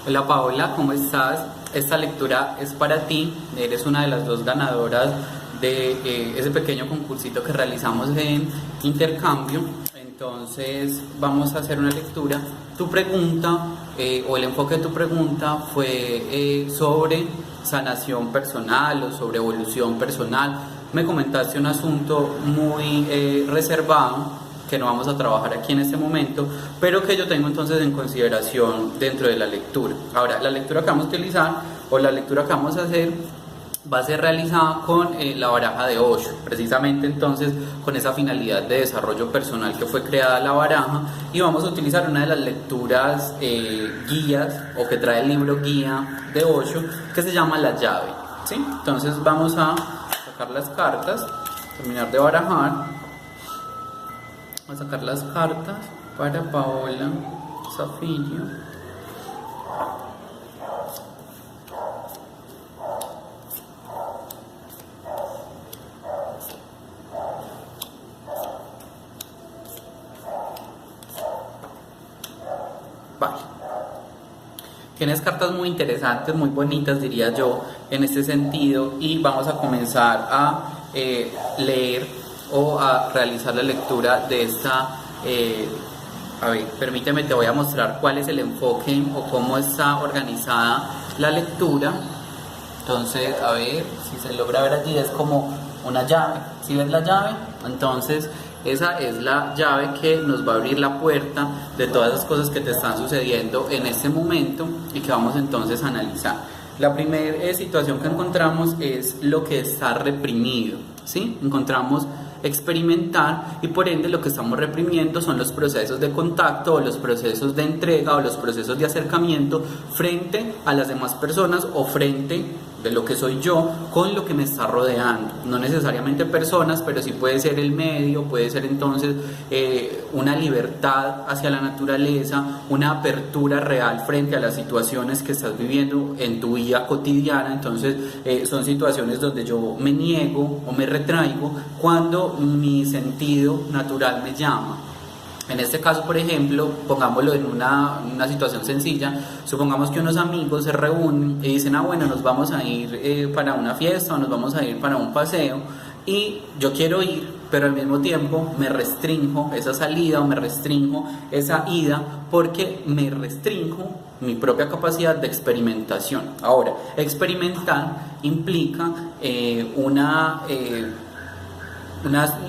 Hola Paola, ¿cómo estás? Esta lectura es para ti, eres una de las dos ganadoras de ese pequeño concursito que realizamos en intercambio. Entonces vamos a hacer una lectura. Tu pregunta o el enfoque de tu pregunta fue sobre sanación personal o sobre evolución personal. Me comentaste un asunto muy reservado que no vamos a trabajar aquí en este momento, pero que yo tengo entonces en consideración dentro de la lectura. Ahora, la lectura que vamos a utilizar o la lectura que vamos a hacer va a ser realizada con la baraja de Osho, precisamente entonces con esa finalidad de desarrollo personal que fue creada la baraja, y vamos a utilizar una de las lecturas guías o que trae el libro guía de Osho que se llama La Llave, ¿sí? Entonces vamos a sacar las cartas, terminar de barajar. Vamos a sacar las cartas para Paola Zafirio. Vale. Tienes cartas muy interesantes, muy bonitas, diría yo, en este sentido, y vamos a comenzar a leer o a realizar la lectura de esta. A ver, permíteme, te voy a mostrar cuál es el enfoque o cómo está organizada la lectura. Entonces, a ver si se logra ver allí, es como una llave. ¿Sí ves la llave? Entonces, esa es la llave que nos va a abrir la puerta de todas las cosas que te están sucediendo en este momento y que vamos entonces a analizar. La primera situación que encontramos es lo que está reprimido, ¿sí? Encontramos experimentar, y por ende lo que estamos reprimiendo son los procesos de contacto o los procesos de entrega o los procesos de acercamiento frente a las demás personas o frente de lo que soy yo con lo que me está rodeando. No necesariamente personas, pero sí puede ser el medio, puede ser entonces una libertad hacia la naturaleza, una apertura real frente a las situaciones que estás viviendo en tu vida cotidiana. Entonces son situaciones donde yo me niego o me retraigo cuando mi sentido natural me llama. En este caso, por ejemplo, pongámoslo en una situación sencilla, supongamos que unos amigos se reúnen y dicen, bueno, nos vamos a ir para una fiesta o nos vamos a ir para un paseo, y yo quiero ir, pero al mismo tiempo me restringo esa salida o me restringo esa ida porque me restringo mi propia capacidad de experimentación. Ahora, experimentar implica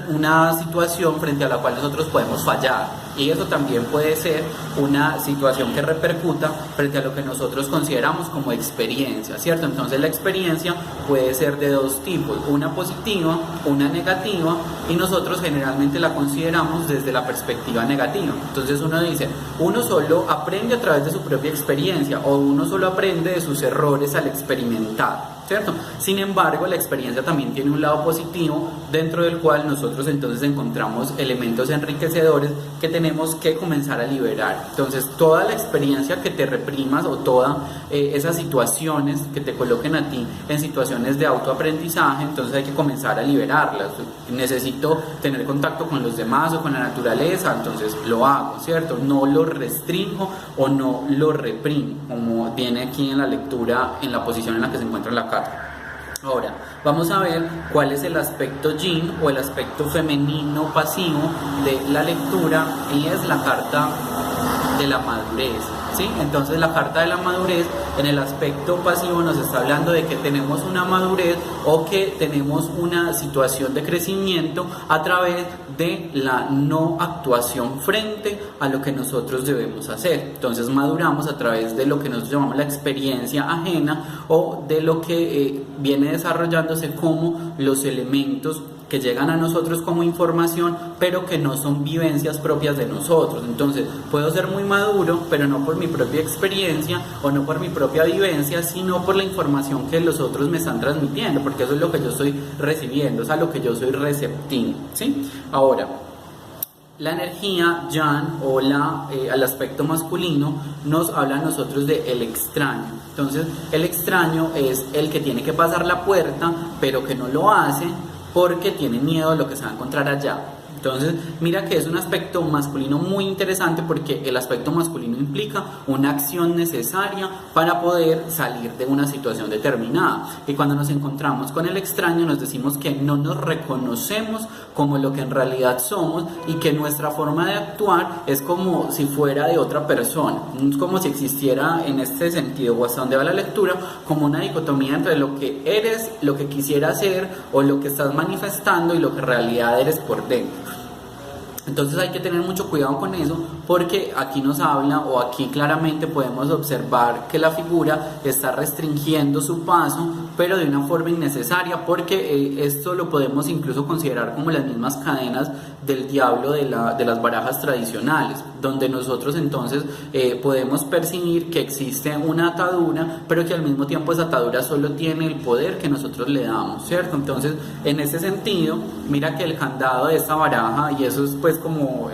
una situación frente a la cual nosotros podemos fallar, y eso también puede ser una situación que repercuta frente a lo que nosotros consideramos como experiencia, ¿cierto? Entonces la experiencia puede ser de dos tipos, una positiva, una negativa, y nosotros generalmente la consideramos desde la perspectiva negativa. Entonces uno dice, uno solo aprende a través de su propia experiencia, o uno solo aprende de sus errores al experimentar, ¿cierto? Sin embargo, la experiencia también tiene un lado positivo, dentro del cual nosotros entonces encontramos elementos enriquecedores que tenemos que comenzar a liberar. Entonces, toda la experiencia que te reprimas o todas esas situaciones que te coloquen a ti en situaciones de autoaprendizaje, entonces hay que comenzar a liberarlas. Necesito tener contacto con los demás o con la naturaleza, entonces lo hago, ¿cierto? No lo restringo o no lo reprimo, como viene aquí en la lectura, en la posición en la que se encuentra la carta. Ahora, vamos a ver cuál es el aspecto yin o el aspecto femenino pasivo de la lectura, y es la carta de la madurez, ¿sí? Entonces la carta de la madurez en el aspecto pasivo nos está hablando de que tenemos una madurez o que tenemos una situación de crecimiento a través de la no actuación frente a lo que nosotros debemos hacer. Entonces maduramos a través de lo que nosotros llamamos la experiencia ajena, o de lo que viene desarrollándose como los elementos que llegan a nosotros como información, pero que no son vivencias propias de nosotros. Entonces puedo ser muy maduro, pero no por mi propia experiencia o no por mi propia vivencia, sino por la información que los otros me están transmitiendo, porque eso es lo que yo estoy recibiendo, es a lo que yo soy receptivo, ¿sí? Ahora, la energía yang o al aspecto masculino nos habla a nosotros de el extraño. Entonces el extraño es el que tiene que pasar la puerta, pero que no lo hace porque tiene miedo a lo que se va a encontrar allá. Entonces, mira que es un aspecto masculino muy interesante porque el aspecto masculino implica una acción necesaria para poder salir de una situación determinada. Y cuando nos encontramos con el extraño nos decimos que no nos reconocemos como lo que en realidad somos y que nuestra forma de actuar es como si fuera de otra persona. Es como si existiera en este sentido, o hasta donde va la lectura, como una dicotomía entre lo que eres, lo que quisieras ser o lo que estás manifestando y lo que en realidad eres por dentro. Entonces hay que tener mucho cuidado con eso porque aquí nos habla o aquí claramente podemos observar que la figura está restringiendo su paso pero de una forma innecesaria porque esto lo podemos incluso considerar como las mismas cadenas del diablo de las barajas tradicionales, donde nosotros entonces podemos percibir que existe una atadura pero que al mismo tiempo esa atadura solo tiene el poder que nosotros le damos, ¿cierto? Entonces en ese sentido mira que el candado de esta baraja, y eso es pues como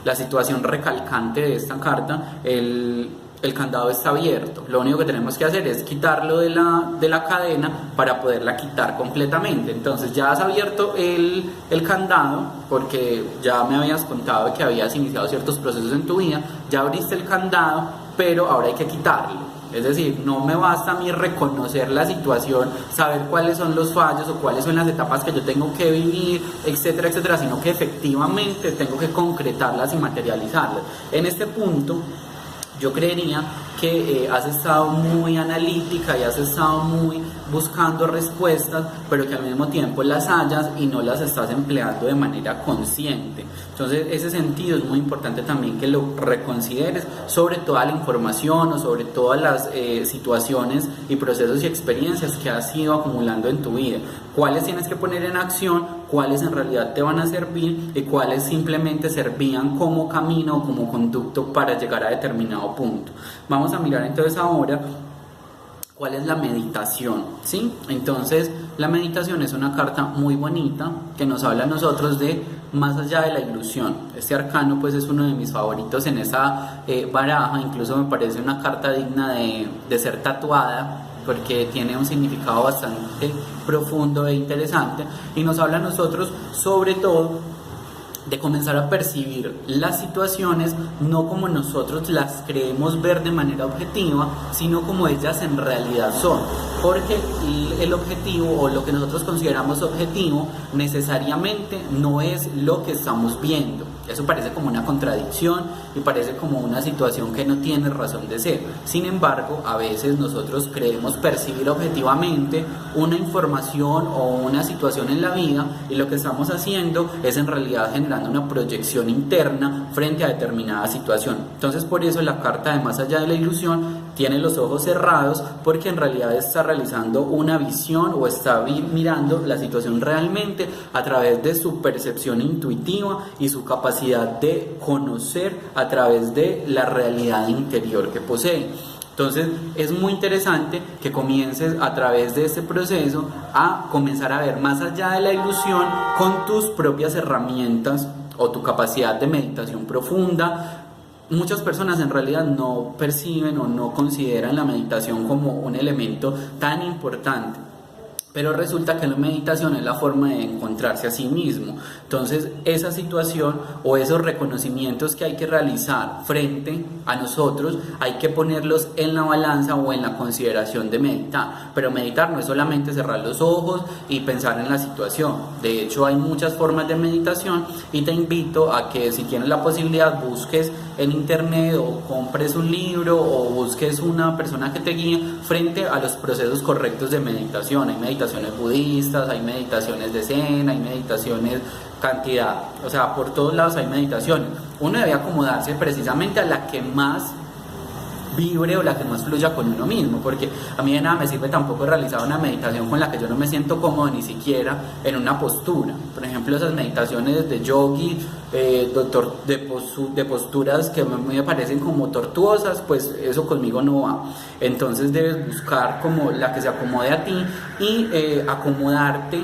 la situación recalcante de esta carta, el candado está abierto. Lo único que tenemos que hacer es quitarlo de la cadena para poderla quitar completamente. Entonces ya has abierto el candado porque ya me habías contado que habías iniciado ciertos procesos en tu vida, ya abriste el candado, pero ahora hay que quitarlo. Es decir, no me basta a mí reconocer la situación, saber cuáles son los fallos o cuáles son las etapas que yo tengo que vivir, etcétera, etcétera, sino que efectivamente tengo que concretarlas y materializarlas. En este punto, yo creería que has estado muy analítica y has estado muy buscando respuestas, pero que al mismo tiempo las hallas y no las estás empleando de manera consciente. Entonces, ese sentido es muy importante también que lo reconsideres sobre toda la información o sobre todas las situaciones y procesos y experiencias que has ido acumulando en tu vida. Cuáles tienes que poner en acción, cuáles en realidad te van a servir y cuáles simplemente servían como camino o como conducto para llegar a determinado punto. Vamos a mirar entonces ahora cuál es la meditación, ¿sí? Entonces, la meditación es una carta muy bonita que nos habla a nosotros de más allá de la ilusión. Este arcano pues es uno de mis favoritos en esa baraja, incluso me parece una carta digna de ser tatuada porque tiene un significado bastante profundo e interesante y nos habla a nosotros sobre todo de comenzar a percibir las situaciones no como nosotros las creemos ver de manera objetiva, sino como ellas en realidad son, porque el objetivo o lo que nosotros consideramos objetivo necesariamente no es lo que estamos viendo. Eso parece como una contradicción y parece como una situación que no tiene razón de ser. Sin embargo, a veces nosotros creemos percibir objetivamente una información o una situación en la vida y lo que estamos haciendo es en realidad generando una proyección interna frente a determinada situación. Entonces, por eso la carta de más allá de la ilusión tiene los ojos cerrados porque en realidad está realizando una visión o está mirando la situación realmente a través de su percepción intuitiva y su capacidad de conocer a través de la realidad interior que posee. Entonces es muy interesante que comiences a través de este proceso a comenzar a ver más allá de la ilusión con tus propias herramientas o tu capacidad de meditación profunda. Muchas personas en realidad no perciben o no consideran la meditación como un elemento tan importante, pero resulta que la meditación es la forma de encontrarse a sí mismo. Entonces esa situación o esos reconocimientos que hay que realizar frente a nosotros hay que ponerlos en la balanza o en la consideración de meditar. Pero meditar no es solamente cerrar los ojos y pensar en la situación. De hecho hay muchas formas de meditación y te invito a que si tienes la posibilidad busques en internet o compres un libro o busques una persona que te guíe frente a los procesos correctos de meditación. Hay meditaciones budistas, hay meditaciones de zen, hay meditaciones cantidad, o sea, por todos lados hay meditaciones. Uno debe acomodarse precisamente a la que más vibre o la que más fluya con uno mismo, porque a mí de nada me sirve tampoco realizar una meditación con la que yo no me siento cómodo ni siquiera en una postura. Por ejemplo, esas meditaciones de yogi, de posturas que me parecen como tortuosas, pues eso conmigo no va. Entonces debes buscar como la que se acomode a ti y acomodarte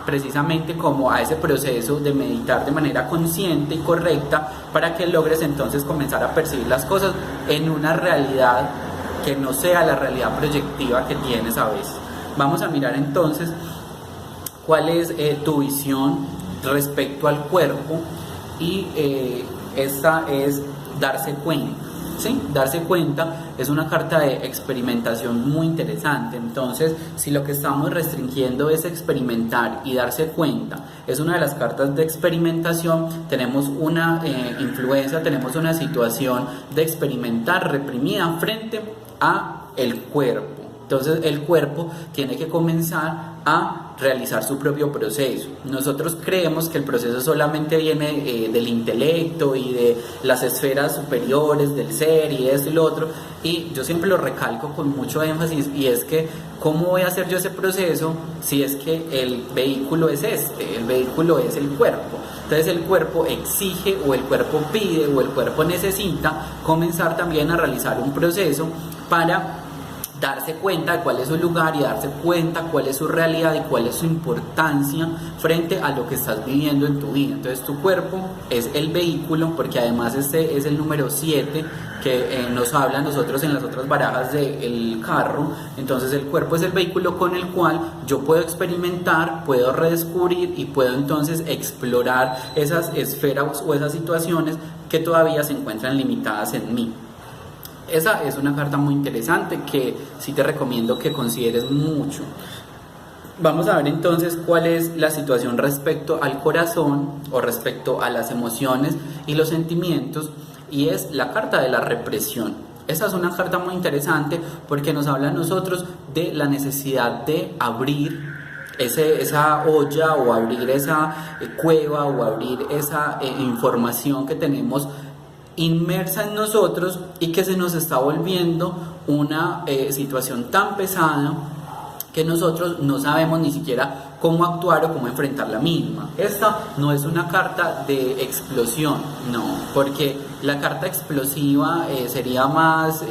precisamente como a ese proceso de meditar de manera consciente y correcta para que logres entonces comenzar a percibir las cosas en una realidad que no sea la realidad proyectiva que tienes a veces. Vamos a mirar entonces cuál es tu visión respecto al cuerpo y esta es darse cuenta. ¿Sí? Darse cuenta es una carta de experimentación muy interesante. Entonces, si lo que estamos restringiendo es experimentar y darse cuenta, es una de las cartas de experimentación, tenemos una influencia, tenemos una situación de experimentar reprimida frente a el cuerpo. Entonces el cuerpo tiene que comenzar a realizar su propio proceso. Nosotros creemos que el proceso solamente viene del intelecto y de las esferas superiores del ser y esto y lo otro, y yo siempre lo recalco con mucho énfasis, y es que ¿cómo voy a hacer yo ese proceso si es que el vehículo es el vehículo es el cuerpo? Entonces el cuerpo exige, o el cuerpo pide, o el cuerpo necesita comenzar también a realizar un proceso para darse cuenta de cuál es su lugar y darse cuenta cuál es su realidad y cuál es su importancia frente a lo que estás viviendo en tu vida. Entonces tu cuerpo es el vehículo, porque además este es el número 7 que nos habla a nosotros en las otras barajas del carro. Entonces el cuerpo es el vehículo con el cual yo puedo experimentar, puedo redescubrir y puedo entonces explorar esas esferas o esas situaciones que todavía se encuentran limitadas en mí. Esa es una carta muy interesante que sí te recomiendo que consideres mucho. Vamos a ver entonces cuál es la situación respecto al corazón o respecto a las emociones y los sentimientos, y es la carta de la represión. Esa es una carta muy interesante porque nos habla a nosotros de la necesidad de abrir esa olla, o abrir esa cueva, o abrir esa información que tenemos inmersa en nosotros y que se nos está volviendo una situación tan pesada que nosotros no sabemos ni siquiera cómo actuar o cómo enfrentar la misma. Esta no es una carta de explosión, no, porque la carta explosiva sería más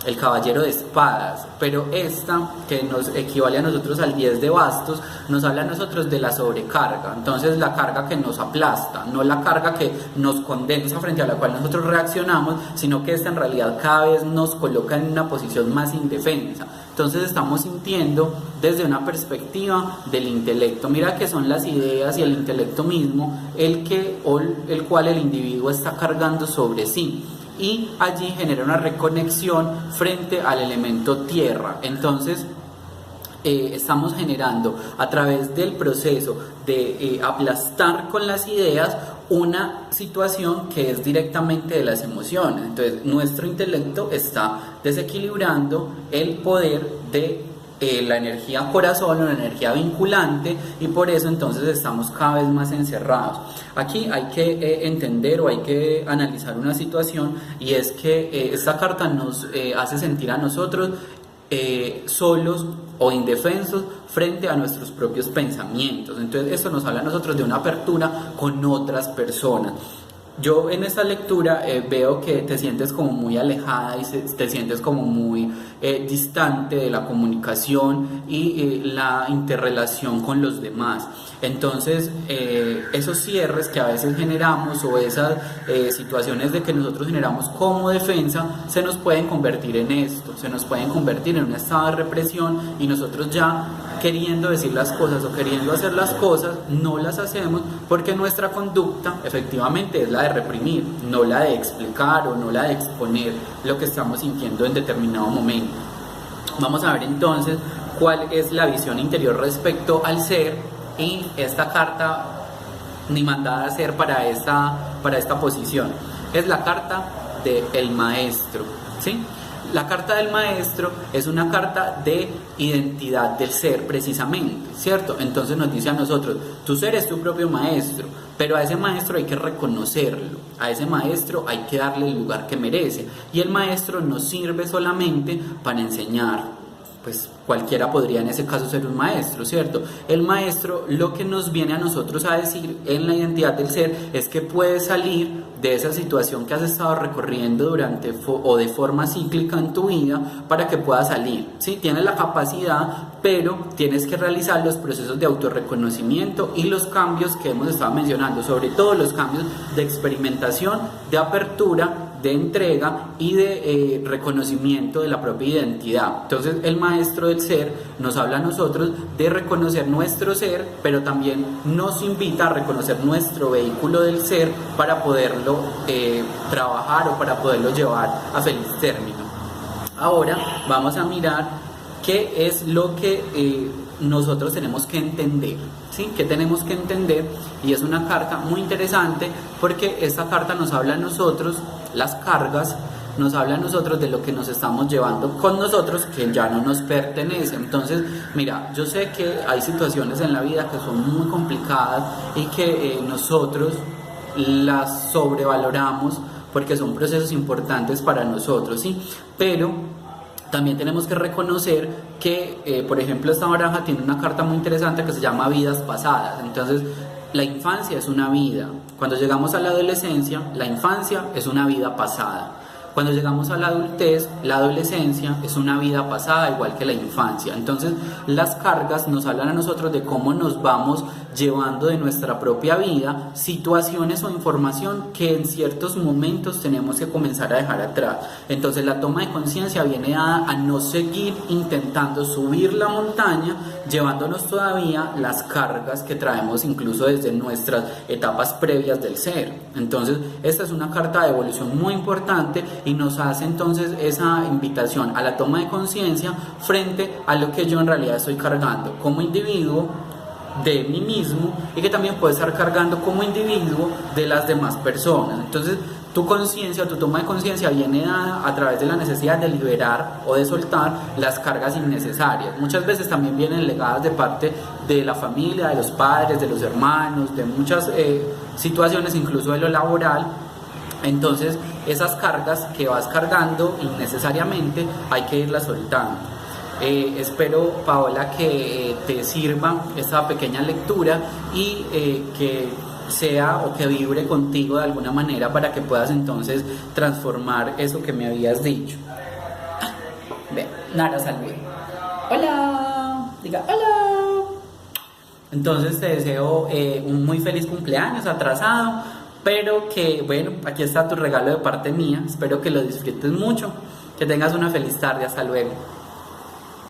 el caballero de espadas, pero esta, que nos equivale a nosotros al 10 de bastos, nos habla a nosotros de la sobrecarga. Entonces la carga que nos aplasta, no la carga que nos condensa, frente a la cual nosotros reaccionamos, sino que esta en realidad cada vez nos coloca en una posición más indefensa. Entonces estamos sintiendo desde una perspectiva del intelecto. Mira que son las ideas y el intelecto mismo el cual el individuo está cargando sobre sí, y allí genera una reconexión frente al elemento tierra. Entonces estamos generando a través del proceso de aplastar con las ideas una situación que es directamente de las emociones. Entonces nuestro intelecto está desequilibrando el poder de la energía corazón o la energía vinculante, y por eso entonces estamos cada vez más encerrados. Aquí hay que entender, o hay que analizar una situación, y es que esta carta nos hace sentir a nosotros solos o indefensos frente a nuestros propios pensamientos. Entonces esto nos habla a nosotros de una apertura con otras personas. Yo en esta lectura veo que te sientes como muy alejada y te sientes como muy distante de la comunicación y la interrelación con los demás. Entonces esos cierres que a veces generamos, o esas situaciones de que nosotros generamos como defensa, se nos pueden convertir en esto, se nos pueden convertir en un estado de represión, y nosotros ya queriendo decir las cosas o queriendo hacer las cosas no las hacemos, porque nuestra conducta efectivamente es la de reprimir, no la de explicar o no la de exponer lo que estamos sintiendo en determinado momento. Vamos a ver entonces cuál es la visión interior respecto al ser, y esta carta ni mandada a ser para esta posición. Es la carta del maestro, ¿sí? La carta del maestro es una carta de identidad del ser, precisamente, ¿cierto? Entonces nos dice a nosotros, tu ser es tu propio maestro, pero a ese maestro hay que reconocerlo, a ese maestro hay que darle el lugar que merece, y el maestro no sirve solamente para enseñar. Pues cualquiera podría en ese caso ser un maestro, ¿cierto? El maestro lo que nos viene a nosotros a decir en la identidad del ser es que puedes salir de esa situación que has estado recorriendo durante o de forma cíclica en tu vida, para que puedas salir, ¿sí? Tienes la capacidad, pero tienes que realizar los procesos de autorreconocimiento y los cambios que hemos estado mencionando, sobre todo los cambios de experimentación, de apertura, de entrega y de reconocimiento de la propia identidad. Entonces el maestro del ser nos habla a nosotros de reconocer nuestro ser, pero también nos invita a reconocer nuestro vehículo del ser para poderlo trabajar o para poderlo llevar a feliz término. Ahora vamos a mirar qué es lo que nosotros tenemos que entender, ¿sí? ¿Qué tenemos que entender? Y es una carta muy interesante porque esta carta nos habla a nosotros, las cargas, nos habla a nosotros de lo que nos estamos llevando con nosotros que ya no nos pertenece. Entonces, mira, yo sé que hay situaciones en la vida que son muy complicadas y que nosotros las sobrevaloramos porque son procesos importantes para nosotros, ¿sí? Pero también tenemos que reconocer que, por ejemplo, esta baraja tiene una carta muy interesante que se llama vidas pasadas. Entonces, la infancia es una vida. Cuando llegamos a la adolescencia, la infancia es una vida pasada. Cuando llegamos a la adultez, la adolescencia es una vida pasada igual que la infancia. Entonces las cargas nos hablan a nosotros de cómo nos vamos llevando de nuestra propia vida situaciones o información que en ciertos momentos tenemos que comenzar a dejar atrás. Entonces la toma de conciencia viene a no seguir intentando subir la montaña, llevándonos todavía las cargas que traemos incluso desde nuestras etapas previas del ser. Entonces esta es una carta de evolución muy importante y nos hace entonces esa invitación a la toma de conciencia frente a lo que yo en realidad estoy cargando como individuo de mí mismo y que también puede estar cargando como individuo de las demás personas. Entonces tu conciencia, tu toma de conciencia viene a través de la necesidad de liberar o de soltar las cargas innecesarias. Muchas veces también vienen legadas de parte de la familia, de los padres, de los hermanos, de muchas situaciones, incluso de lo laboral. Entonces esas cargas que vas cargando innecesariamente hay que irlas soltando. Espero, Paola, que te sirva esta pequeña lectura y que sea o que vibre contigo de alguna manera para que puedas entonces transformar eso que me habías dicho. Ve, Nara, salude. Hola, diga hola. Entonces te deseo un muy feliz cumpleaños atrasado, pero que bueno, aquí está tu regalo de parte mía. Espero que lo disfrutes mucho, que tengas una feliz tarde. Hasta luego.